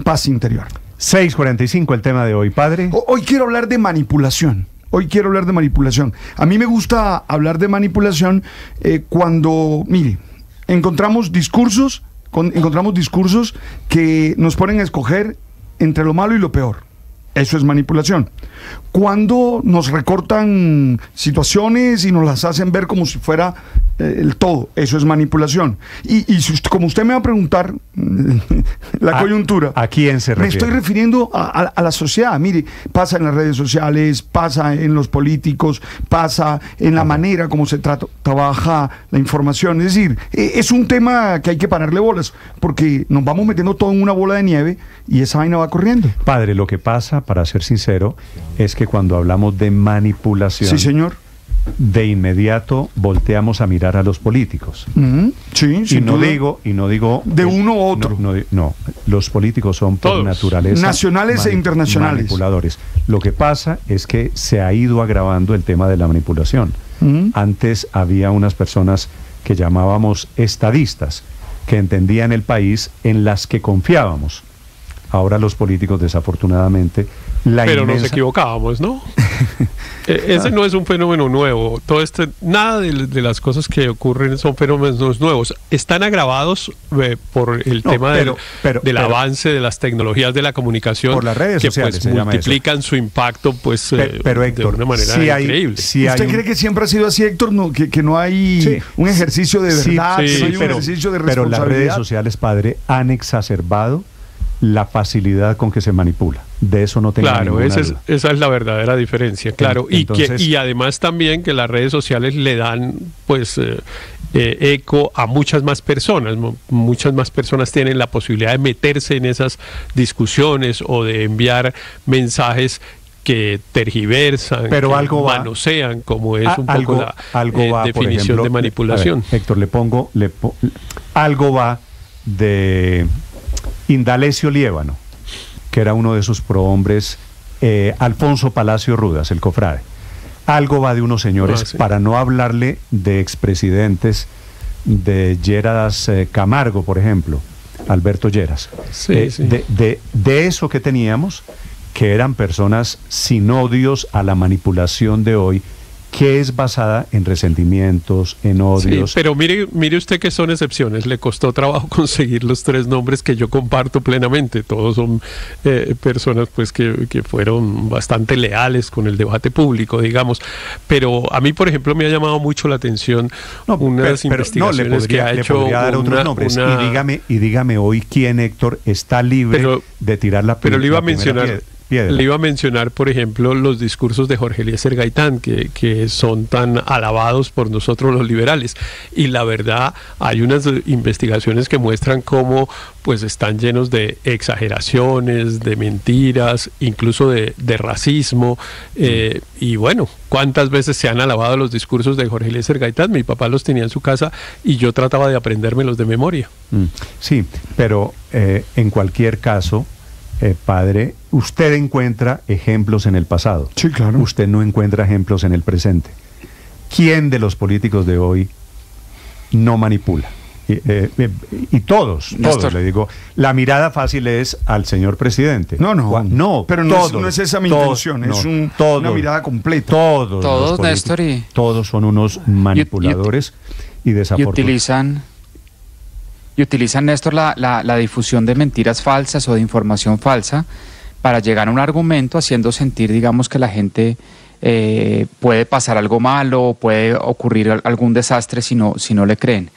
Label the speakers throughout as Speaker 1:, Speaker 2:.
Speaker 1: paz interior.
Speaker 2: 6:45 el tema de hoy, padre.
Speaker 1: Hoy quiero hablar de manipulación. A mí me gusta hablar de manipulación cuando, mire, encontramos discursos que nos ponen a escoger entre lo malo y lo peor. Eso es manipulación. Cuando nos recortan situaciones y nos las hacen ver como si fuera el todo, eso es manipulación. Y como usted me va a preguntar, la coyuntura.
Speaker 2: ¿A quién se refiere?
Speaker 1: Me estoy refiriendo a la sociedad. Mire, pasa en las redes sociales, pasa en los políticos, pasa en la manera como se trabaja la información. Es decir, es un tema que hay que pararle bolas, porque nos vamos metiendo todo en una bola de nieve y esa vaina va corriendo.
Speaker 2: Padre, lo que pasa, para ser sincero, es que cuando hablamos de manipulación,
Speaker 1: sí, señor,
Speaker 2: de inmediato volteamos a mirar a los políticos.
Speaker 1: Sí,
Speaker 2: y no digo
Speaker 1: de uno u otro.
Speaker 2: No, los políticos son por
Speaker 3: todos,
Speaker 2: naturaleza
Speaker 1: nacionales e internacionales,
Speaker 2: manipuladores. Lo que pasa es que se ha ido agravando el tema de la manipulación. Antes había unas personas que llamábamos estadistas, que entendían el país, en las que confiábamos. Ahora los políticos, desafortunadamente,
Speaker 3: pero nos equivocábamos, ¿no? Ese no es un fenómeno nuevo. Nada de las cosas que ocurren son fenómenos nuevos. Están agravados por el tema del avance de las tecnologías de la comunicación,
Speaker 2: por las redes sociales,
Speaker 3: pues multiplican su impacto, pues,
Speaker 2: pero Héctor,
Speaker 3: de una manera increíble.
Speaker 1: ¿Usted cree que siempre ha sido así, Héctor? No, que no hay un ejercicio de verdad, que no hay un ejercicio de responsabilidad.
Speaker 2: Pero las redes sociales, padre, han exacerbado la facilidad con que se manipula. De eso no tengo ninguna duda.
Speaker 3: Esa es la verdadera diferencia, claro. Entonces, y además también que las redes sociales le dan, pues, eco a muchas más personas. Muchas más personas tienen la posibilidad de meterse en esas discusiones o de enviar mensajes que tergiversan,
Speaker 2: pero que algo
Speaker 3: manosean, como es un poco la definición, ejemplo, de manipulación.
Speaker 2: Ver, Héctor, algo va de Indalecio Liévano, que era uno de sus prohombres, Alfonso Palacio Rudas, el cofrade. Algo va de unos señores, para no hablarle de expresidentes, de Lleras Camargo, por ejemplo, Alberto Lleras. De eso que teníamos, que eran personas sin odios a la manipulación de hoy, que es basada en resentimientos, en odios.
Speaker 3: Sí, pero mire usted que son excepciones. Le costó trabajo conseguir los 3 nombres que yo comparto plenamente. Todos son personas, pues, que fueron bastante leales con el debate público, digamos. Pero a mí, por ejemplo, me ha llamado mucho la atención unas investigaciones que ha hecho.
Speaker 2: Le podría dar otros nombres. Y dígame hoy quién, Héctor, está libre de tirar la
Speaker 3: Pero le iba a mencionar. Le iba a mencionar, por ejemplo, los discursos de Jorge Eliezer Gaitán, que son tan alabados por nosotros los liberales. Y la verdad, hay unas investigaciones que muestran cómo, pues, están llenos de exageraciones, de mentiras, incluso de racismo. Y bueno, ¿cuántas veces se han alabado los discursos de Jorge Eliezer Gaitán? Mi papá los tenía en su casa y yo trataba de aprendérmelos de memoria.
Speaker 2: Sí, pero en cualquier caso, padre, usted encuentra ejemplos en el pasado.
Speaker 1: Sí, claro.
Speaker 2: Usted no encuentra ejemplos en el presente. ¿Quién de los políticos de hoy no manipula? Y todos, le digo. La mirada fácil es al señor presidente.
Speaker 1: No, pero no es esa mi intención, es una mirada completa.
Speaker 4: Todos, Néstor,
Speaker 2: todos son unos manipuladores y desafortunados.
Speaker 4: Y utilizan, Néstor, la difusión de mentiras falsas o de información falsa para llegar a un argumento haciendo sentir, digamos, que la gente puede pasar algo malo, puede ocurrir algún desastre si no le creen.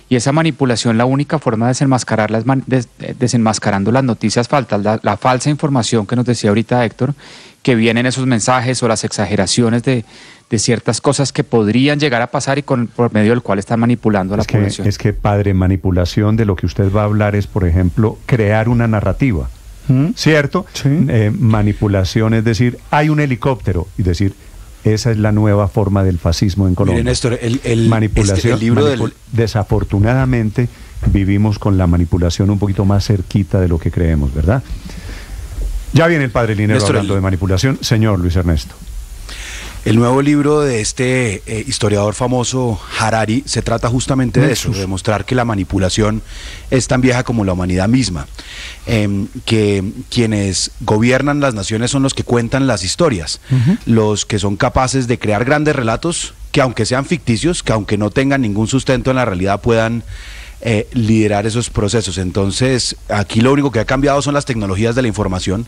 Speaker 4: Y esa manipulación, la única forma de desenmascararla es desenmascarando las noticias falsas, la falsa información que nos decía ahorita Héctor, que vienen esos mensajes o las exageraciones de ciertas cosas que podrían llegar a pasar y por medio del cual están manipulando a la población.
Speaker 2: Es que, padre, manipulación de lo que usted va a hablar es, por ejemplo, crear una narrativa, ¿cierto?
Speaker 1: Sí.
Speaker 2: Manipulación es decir, hay un helicóptero, y decir, esa es la nueva forma del fascismo en Colombia.
Speaker 5: Mire, Néstor,
Speaker 2: manipulación,
Speaker 5: el libro
Speaker 2: desafortunadamente vivimos con la manipulación un poquito más cerquita de lo que creemos, ¿verdad? Ya viene el padre Linero, Néstor, hablando de manipulación. Señor Luis Ernesto.
Speaker 5: El nuevo libro de este historiador famoso Harari se trata justamente de eso, de demostrar que la manipulación es tan vieja como la humanidad misma, que quienes gobiernan las naciones son los que cuentan las historias, los que son capaces de crear grandes relatos que, aunque sean ficticios, que aunque no tengan ningún sustento en la realidad, puedan liderar esos procesos. Entonces, aquí lo único que ha cambiado son las tecnologías de la información,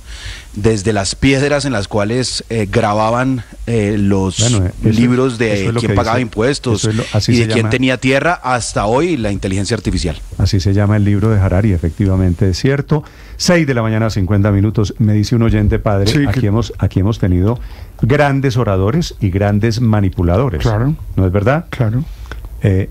Speaker 5: desde las piedras en las cuales grababan los libros de quién pagaba impuestos y de quién tenía tierra, hasta hoy la inteligencia artificial.
Speaker 2: Así se llama el libro de Harari, efectivamente, es cierto. 6 de la mañana, 50 minutos. Me dice un oyente, padre, sí, aquí hemos tenido grandes oradores y grandes manipuladores. Claro. ¿No es verdad?
Speaker 1: Claro.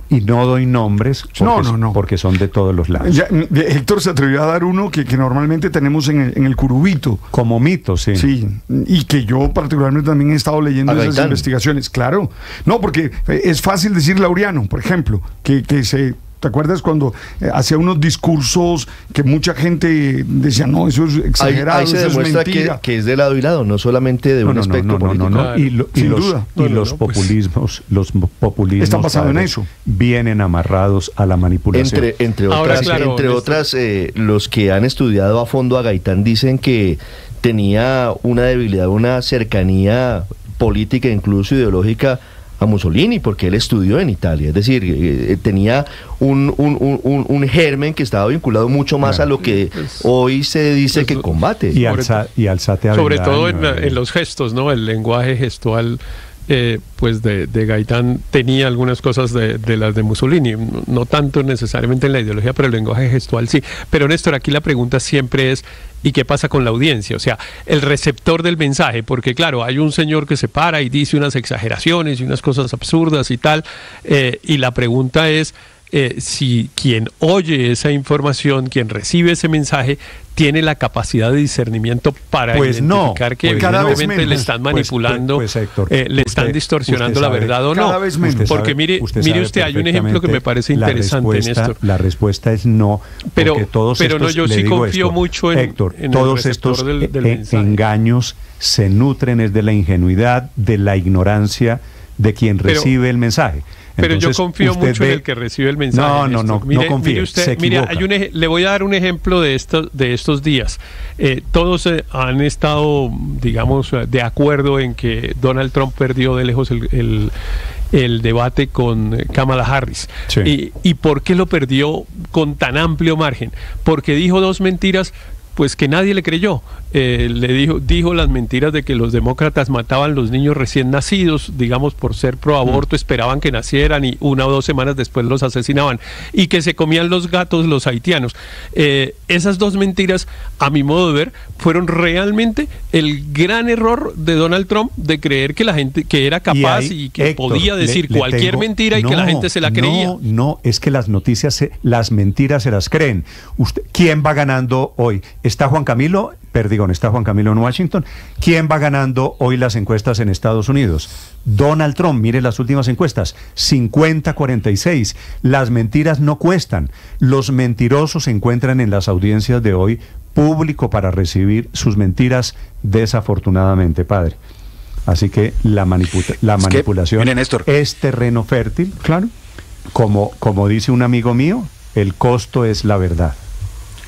Speaker 2: Y no doy nombres porque, porque son de todos los lados.
Speaker 1: Ya, Héctor se atrevió a dar uno que normalmente tenemos en el Curubito.
Speaker 2: Como mito, sí.
Speaker 1: Sí, y que yo particularmente también he estado leyendo esas investigaciones. Claro. No, porque es fácil decir Laureano, por ejemplo, que se... ¿Te acuerdas cuando hacía unos discursos que mucha gente decía, no, eso es exagerado,
Speaker 6: ahí se
Speaker 1: eso
Speaker 6: demuestra
Speaker 1: es mentira?
Speaker 6: Que es de lado y lado, no solamente de un aspecto político.
Speaker 2: No. Y los populismos, los populismos
Speaker 1: están basados en eso.
Speaker 2: Vienen amarrados a la manipulación.
Speaker 6: Entre otras, los que han estudiado a fondo a Gaitán dicen que tenía una debilidad, una cercanía política, incluso ideológica, a Mussolini, porque él estudió en Italia, es decir, tenía un germen que estaba vinculado mucho más a lo que hoy se dice que combate.
Speaker 2: Y alzate a
Speaker 3: sobre todo en los gestos, ¿no? El lenguaje gestual pues de Gaitán tenía algunas cosas de las de Mussolini, no tanto necesariamente en la ideología, pero el lenguaje gestual sí. Pero Néstor, aquí la pregunta siempre es, ¿y qué pasa con la audiencia? O sea, el receptor del mensaje, porque claro, hay un señor que se para y dice unas exageraciones y unas cosas absurdas y tal, y la pregunta es si quien oye esa información, quien recibe ese mensaje, tiene la capacidad de discernimiento para identificar que evidentemente le están manipulando,
Speaker 2: Héctor,
Speaker 3: le están distorsionando la verdad o no.
Speaker 1: Cada vez menos.
Speaker 3: Porque mire usted, hay un ejemplo que me parece interesante, Néstor.
Speaker 2: La respuesta es no,
Speaker 3: pero
Speaker 2: todos
Speaker 3: no, yo sí confío mucho en
Speaker 2: Héctor,
Speaker 3: en
Speaker 2: todos
Speaker 3: el
Speaker 2: estos
Speaker 3: del
Speaker 2: engaños se nutren es de la ingenuidad, de la ignorancia de quien recibe el mensaje.
Speaker 3: Pero entonces, yo confío mucho en el que recibe el mensaje.
Speaker 2: No confíe.
Speaker 3: Le voy a dar un ejemplo de estos días. Todos han estado, digamos, de acuerdo en que Donald Trump perdió de lejos el debate con Kamala Harris. Sí. ¿Y por qué lo perdió con tan amplio margen? Porque dijo dos mentiras pues que nadie le creyó. Dijo las mentiras de que los demócratas mataban los niños recién nacidos, digamos, por ser pro aborto, esperaban que nacieran y 1 o 2 semanas después los asesinaban, y que se comían los gatos los haitianos. Esas dos mentiras, a mi modo de ver, fueron realmente el gran error de Donald Trump, de creer que la gente que era capaz y que Héctor, podía decir cualquier mentira y que la gente se la creía.
Speaker 2: No, es que las noticias, las mentiras se las creen. ¿Quién va ganando hoy? ¿Está Juan Camilo en Washington? ¿Quién va ganando hoy las encuestas en Estados Unidos? Donald Trump. Mire las últimas encuestas, 50-46. Las mentiras no cuestan. Los mentirosos se encuentran en las audiencias de hoy público para recibir sus mentiras, desafortunadamente, padre. Así que la manipulación es terreno fértil. Claro. Como dice un amigo mío, el costo es la verdad.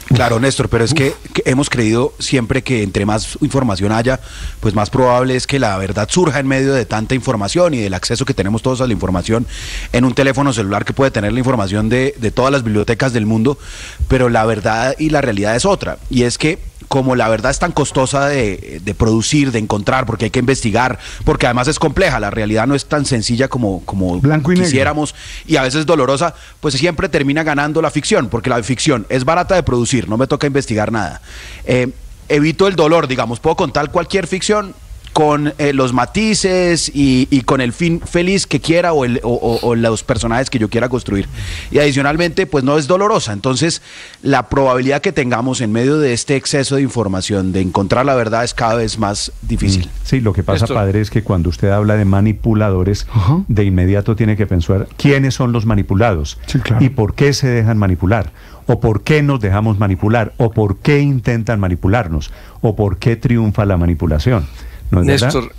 Speaker 5: Claro, Néstor, pero es que hemos creído siempre que entre más información haya, pues más probable es que la verdad surja en medio de tanta información y del acceso que tenemos todos a la información en un teléfono celular que puede tener la información de todas las bibliotecas del mundo, pero la verdad y la realidad es otra, y es que como la verdad es tan costosa de producir, de encontrar, porque hay que investigar, porque además es compleja, la realidad no es tan sencilla como quisiéramos y a veces dolorosa, pues siempre termina ganando la ficción, porque la ficción es barata de producir, no me toca investigar nada. Evito el dolor, digamos, puedo contar cualquier ficción con los matices y con el fin feliz que quiera o los personajes que yo quiera construir. Y adicionalmente, pues no es dolorosa. Entonces, la probabilidad que tengamos en medio de este exceso de información de encontrar la verdad es cada vez más difícil.
Speaker 2: Sí, lo que pasa, padre, es que cuando usted habla de manipuladores, de inmediato tiene que pensar quiénes son los manipulados, sí, claro, y por qué se dejan manipular, o por qué nos dejamos manipular, o por qué intentan manipularnos, o por qué triunfa la manipulación. ¿No es
Speaker 7: Néstor,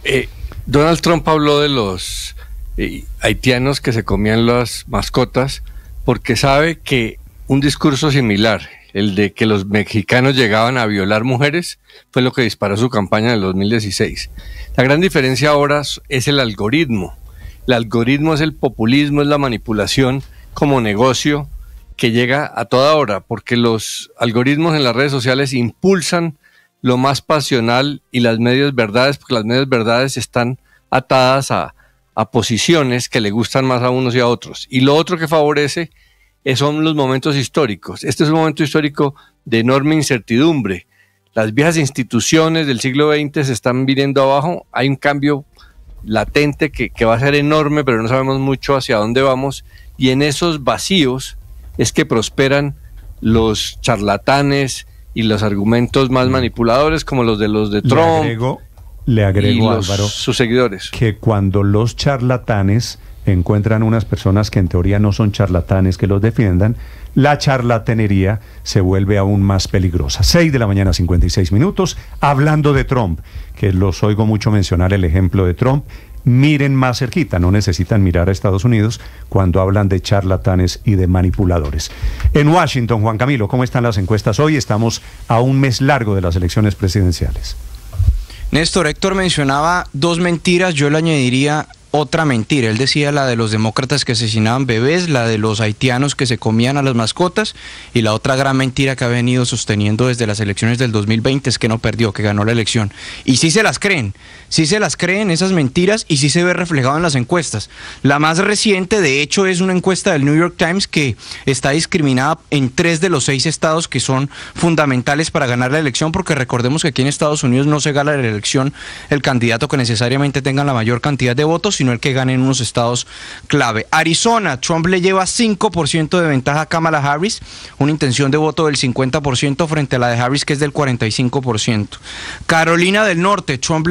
Speaker 7: Donald Trump habló de los haitianos que se comían las mascotas porque sabe que un discurso similar, el de que los mexicanos llegaban a violar mujeres, fue lo que disparó su campaña en el 2016. La gran diferencia ahora es el algoritmo. El algoritmo es el populismo, es la manipulación como negocio que llega a toda hora, porque los algoritmos en las redes sociales impulsan lo más pasional y las medias verdades, porque las medias verdades están atadas a posiciones que le gustan más a unos y a otros. Y lo otro que favorece son los momentos históricos. Este es un momento histórico de enorme incertidumbre. Las viejas instituciones del siglo XX se están viniendo abajo. Hay un cambio latente que va a ser enorme, pero no sabemos mucho hacia dónde vamos. Y en esos vacíos es que prosperan los charlatanes y los argumentos más manipuladores, como los de Trump.
Speaker 2: Le agrego, Álvaro,
Speaker 7: sus seguidores.
Speaker 2: Que cuando los charlatanes encuentran unas personas que en teoría no son charlatanes que los defiendan, la charlatanería se vuelve aún más peligrosa. 6:56 a.m, hablando de Trump, que los oigo mucho mencionar el ejemplo de Trump. Miren más cerquita, no necesitan mirar a Estados Unidos cuando hablan de charlatanes y de manipuladores. En Washington, Juan Camilo, ¿cómo están las encuestas hoy? Estamos a un mes largo de las elecciones presidenciales.
Speaker 8: Néstor, Héctor mencionaba dos mentiras, yo le añadiría otra mentira. Él decía la de los demócratas que asesinaban bebés, la de los haitianos que se comían a las mascotas, y la otra gran mentira que ha venido sosteniendo desde las elecciones del 2020 es que no perdió, que ganó la elección. Y sí se las creen esas mentiras, y sí se ve reflejado en las encuestas. La más reciente, de hecho, es una encuesta del New York Times que está discriminada en 3 de los 6 estados que son fundamentales para ganar la elección, porque recordemos que aquí en Estados Unidos no se gana la elección el candidato que necesariamente tenga la mayor cantidad de votos, sino el que gane en unos estados clave. Arizona, Trump le lleva 5% de ventaja a Kamala Harris, una intención de voto del 50% frente a la de Harris, que es del 45%. Carolina del Norte, Trump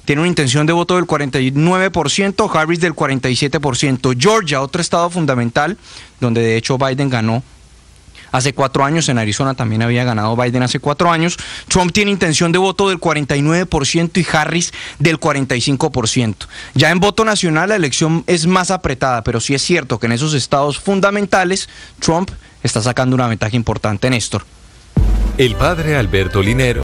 Speaker 8: tiene una intención de voto del 49%, Harris del 47%. Georgia, otro estado fundamental, donde de hecho Biden ganó hace 4 años, en Arizona también había ganado Biden hace 4 años. Trump tiene intención de voto del 49% y Harris del 45%. Ya en voto nacional la elección es más apretada, pero sí es cierto que en esos estados fundamentales Trump está sacando una ventaja importante, Néstor.
Speaker 9: El padre Alberto Linero